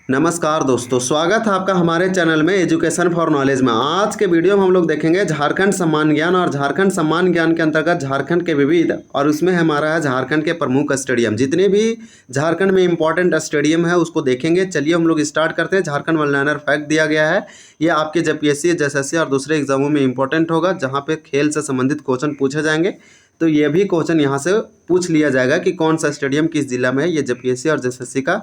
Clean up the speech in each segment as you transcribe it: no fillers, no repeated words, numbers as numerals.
नमस्कार दोस्तों, स्वागत है आपका हमारे चैनल में एजुकेशन फॉर नॉलेज में। आज के वीडियो में हम लोग देखेंगे झारखंड सम्मान ज्ञान, और झारखंड सम्मान ज्ञान के अंतर्गत झारखंड के विविध, और उसमें हमारा है झारखंड के प्रमुख स्टेडियम। जितने भी झारखंड में इंपॉर्टेंट स्टेडियम है उसको देखेंगे। चलिए हम लोग स्टार्ट करते हैं। झारखंड वन लाइनर फैक्ट दिया गया है। ये आपके JPSC, SSC और दूसरे एग्जामों में इंपॉर्टेंट होगा, जहाँ पे खेल से संबंधित क्वेश्चन पूछे जाएंगे। तो ये भी क्वेश्चन यहाँ से पूछ लिया जाएगा कि कौन सा स्टेडियम किस जिला में है। ये JPSC और SSC का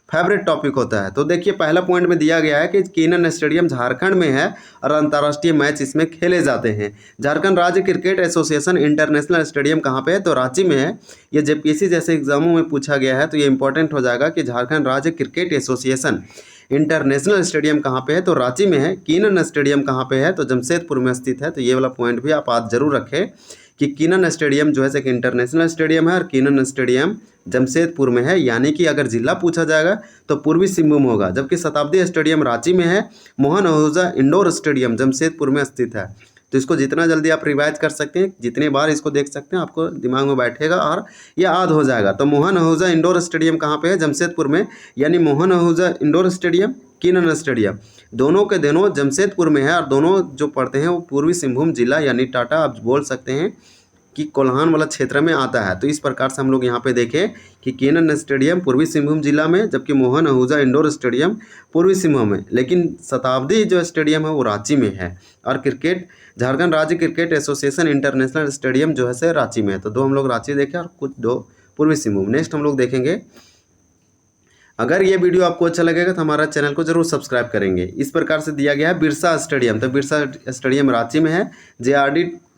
फेवरेट टॉपिक होता है। तो देखिए, पहला पॉइंट में दिया गया है कि कीनन स्टेडियम झारखंड में है और अंतर्राष्ट्रीय मैच इसमें खेले जाते हैं। झारखंड राज्य क्रिकेट एसोसिएशन इंटरनेशनल स्टेडियम कहाँ पे है? तो रांची में है। ये JPSC जैसे एग्जामों में पूछा गया है, तो ये इंपॉर्टेंट हो जाएगा कि झारखंड राज्य क्रिकेट एसोसिएशन इंटरनेशनल स्टेडियम कहाँ पे है? तो रांची में है। कीनन स्टेडियम कहाँ पे है? तो जमशेदपुर में स्थित है। तो ये वाला पॉइंट भी आप आज जरूर रखें कि कीनन स्टेडियम जो है एक इंटरनेशनल स्टेडियम है और कीनन स्टेडियम जमशेदपुर में है। यानी कि अगर जिला पूछा जाएगा तो पूर्वी सिंहभूम होगा। जबकि शताब्दी स्टेडियम रांची में है। मोहन आहूजा इंडोर स्टेडियम जमशेदपुर में स्थित है। तो इसको जितना जल्दी आप रिवाइज कर सकते हैं, जितने बार इसको देख सकते हैं, आपको दिमाग में बैठेगा और ये याद हो जाएगा। तो मोहन आहूजा इंडोर स्टेडियम कहाँ पे है? जमशेदपुर में। यानी Mohan Ahuja indoor stadium, Keenan stadium, दोनों के दोनों जमशेदपुर में है और दोनों जो पड़ते हैं वो पूर्वी सिंहभूम जिला यानी टाटा, आप बोल सकते हैं कि कोल्हान वाला क्षेत्र में आता है। तो इस प्रकार से हम लोग यहाँ पे देखें कि कीनन स्टेडियम पूर्वी सिंहभूम जिला में, जबकि मोहन आहूजा इंडोर स्टेडियम पूर्वी सिंहभूम में, लेकिन शताब्दी जो स्टेडियम है वो रांची में है। और क्रिकेट झारखंड राज्य क्रिकेट एसोसिएशन इंटरनेशनल स्टेडियम जो है से रांची में है। तो दो हम लोग रांची देखें और कुछ दो पूर्वी सिंहभूम। नेक्स्ट हम लोग देखेंगे, अगर ये वीडियो आपको अच्छा लगेगा तो हमारा चैनल को जरूर सब्सक्राइब करेंगे। इस प्रकार से दिया गया है बिरसा स्टेडियम। तो बिरसा स्टेडियम रांची में है।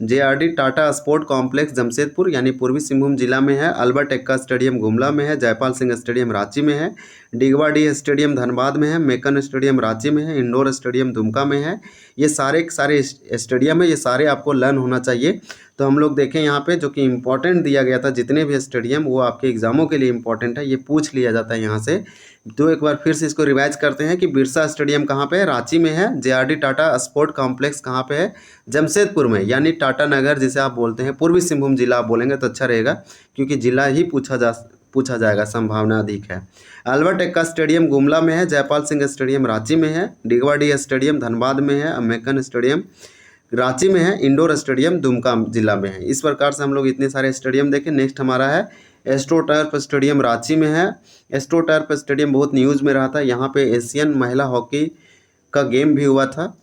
JRD Tata sport complex Jamshedpur यानी पूर्वी सिंहभूम जिला में है। अल्बर्ट एक्का स्टेडियम गुमला में है। जयपाल सिंह स्टेडियम रांची में है। डिगवाडी स्टेडियम धनबाद में है। मेकन स्टेडियम रांची में है। इंडोर स्टेडियम दुमका में है। ये सारे स्टेडियम है, ये सारे आपको लर्न होना चाहिए। तो हम लोग देखें यहाँ पे जो कि इम्पोर्टेंट दिया गया था, जितने भी स्टेडियम वो आपके एग्जामों के लिए इम्पोर्टेंट है, ये पूछ लिया जाता है यहाँ से। तो एक बार फिर से इसको रिवाइज करते हैं कि बिरसा स्टेडियम कहाँ पे है? रांची में है। JRD टाटा स्पोर्ट कॉम्प्लेक्स कहाँ पे है? जमशेदपुर में, यानी टाटा नगर जिसे आप बोलते हैं। पूर्वी सिंहभूम जिला आप बोलेंगे तो अच्छा रहेगा, क्योंकि जिला ही पूछा जाएगा, संभावना अधिक है। अल्बर्ट एक्का स्टेडियम गुमला में है। जयपाल सिंह स्टेडियम रांची में है। डिगवाडी स्टेडियम धनबाद में है। अमेकन स्टेडियम रांची में है। इंडोर स्टेडियम दुमका जिला में है। इस प्रकार से हम लोग इतने सारे स्टेडियम देखें। नेक्स्ट हमारा है एस्ट्रोटर्फ स्टेडियम रांची में है। एस्ट्रोटर्फ स्टेडियम बहुत न्यूज़ में रहा था। यहाँ पे एशियन महिला हॉकी का गेम भी हुआ था।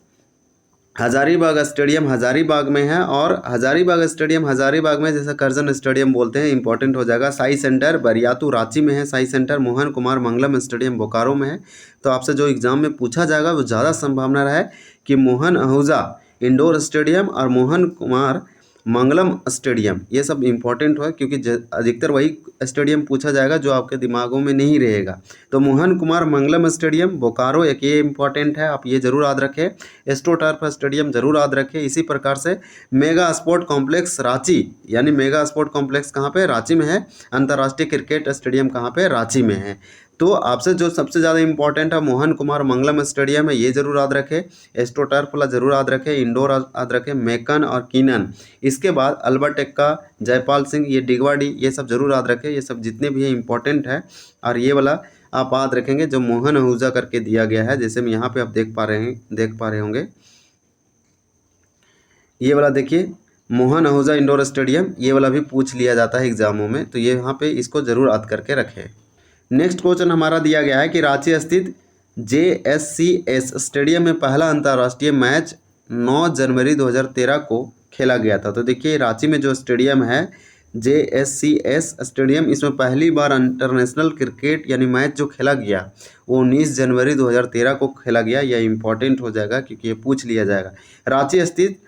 हजारीबाग स्टेडियम हजारीबाग में है, और हजारीबाग स्टेडियम हजारीबाग में जैसा करजन स्टेडियम बोलते हैं, इंपॉर्टेंट हो जाएगा। साई सेंटर बरियातू रांची में है। SAI centre Mohan Kumar Mangalam stadium Bokaro में है। तो आपसे जो एग्जाम में पूछा जाएगा वो ज़्यादा संभावना रहा है कि मोहन आहूजा इंडोर स्टेडियम और मोहन कुमार मंगलम स्टेडियम, ये सब इंपॉर्टेंट है, क्योंकि अधिकतर वही स्टेडियम पूछा जाएगा जो आपके दिमागों में नहीं रहेगा। तो मोहन कुमार मंगलम स्टेडियम बोकारो, एक ये इंपॉर्टेंट है, आप ये जरूर याद रखें। एस्ट्रोटर्फ स्टेडियम जरूर याद रखें। इसी प्रकार से मेगा स्पोर्ट कॉम्प्लेक्स रांची, यानी मेगा स्पोर्ट कॉम्प्लेक्स कहाँ पे? रांची में है। अंतर्राष्ट्रीय क्रिकेट स्टेडियम कहाँ पे? रांची में है। तो आपसे जो सबसे ज़्यादा इंपॉर्टेंट है मोहन कुमार मंगलम स्टेडियम है, ये जरूर याद रखें। एस्ट्रोटर्फ वाला जरूर याद रखें। इंडोर याद रखें। मेकन और कीनन। इसके बाद अल्बर्ट एक्का, जयपाल सिंह, ये डिगवाडी, ये सब जरूर याद रखें। ये सब जितने भी हैं इंपॉर्टेंट है। और ये वाला आप याद रखेंगे जो मोहन आहूजा करके दिया गया है, जैसे मैं यहाँ पे आप देख पा रहे होंगे। ये वाला देखिए, मोहन आहूजा इंडोर स्टेडियम, ये वाला भी पूछ लिया जाता है एग्जामों में। तो ये यहाँ पे इसको जरूर याद करके रखें। नेक्स्ट क्वेश्चन हमारा दिया गया है कि रांची स्थित JSCS स्टेडियम में पहला अंतर्राष्ट्रीय मैच 9 जनवरी 2013 को खेला गया था। तो देखिए, रांची में जो स्टेडियम है JSCS स्टेडियम, इसमें पहली बार इंटरनेशनल क्रिकेट यानी मैच जो खेला गया वो 19 जनवरी 2013 को खेला गया। यह इंपॉर्टेंट हो जाएगा क्योंकि ये पूछ लिया जाएगा। रांची स्थित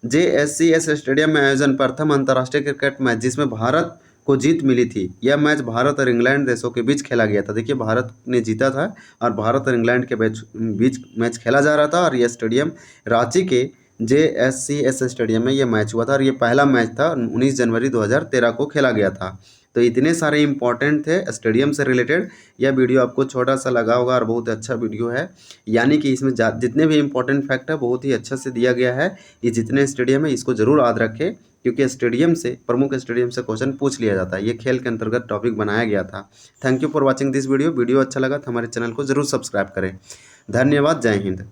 JSCS स्टेडियम में आयोजन प्रथम अंतर्राष्ट्रीय क्रिकेट मैच जिसमें भारत को जीत मिली थी। यह मैच भारत और इंग्लैंड देशों के बीच खेला गया था। देखिए, भारत ने जीता था और भारत और इंग्लैंड के बीच मैच खेला जा रहा था, और यह स्टेडियम रांची के JSCS स्टेडियम में यह मैच हुआ था। और ये पहला मैच था, 19 जनवरी 2013 को खेला गया था। तो इतने सारे इंपॉर्टेंट थे स्टेडियम से रिलेटेड। यह वीडियो आपको छोटा सा लगा होगा और बहुत अच्छा वीडियो है, यानी कि इसमें जितने भी इंपॉर्टेंट फैक्ट है बहुत ही अच्छा से दिया गया है। ये जितने स्टेडियम है इसको ज़रूर याद रखें, क्योंकि स्टेडियम से, प्रमुख स्टेडियम से क्वेश्चन पूछ लिया जाता है। ये खेल के अंतर्गत टॉपिक बनाया गया था। Thank you for watching this video. Video अच्छा लगा तो हमारे चैनल को ज़रूर सब्सक्राइब करें। धन्यवाद। जय हिंद।